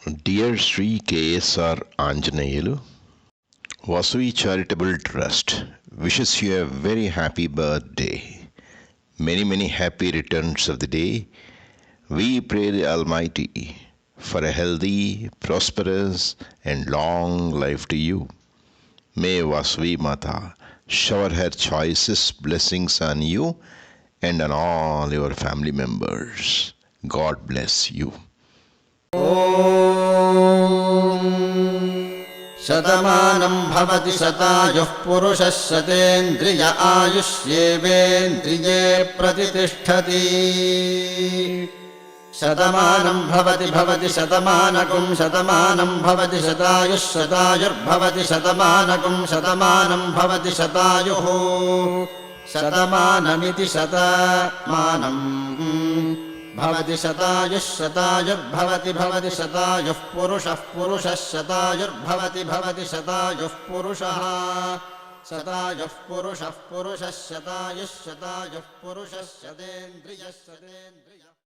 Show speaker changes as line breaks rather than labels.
Dear Sri KSR Anjaneyulu, Vasavi Charitable Trust wishes you a very happy birthday. Many happy returns of the day. We pray the Almighty for a healthy, prosperous, and long life to you. May Vasavi Mata shower her choicest blessings on you and on all your family members. God bless you.
शतमानं भवति शतायुः पुरुषः शतेन्द्रिय आयुष्येवेन्द्रिये प्रतितिष्ठति शतमानं भवति शतमानकं शतमानं भवति शतायुः शतायुर्भवति शतमानकं शतमानं भवति शतायुः शतमानमिति शतमानम् भवति शतायुः शतायुर्भवति शतायुः पुरुषः शतायुर्भवति शतायुः पुरुषः शतायुः पुरुषः शतायुः शतेन्द्रियः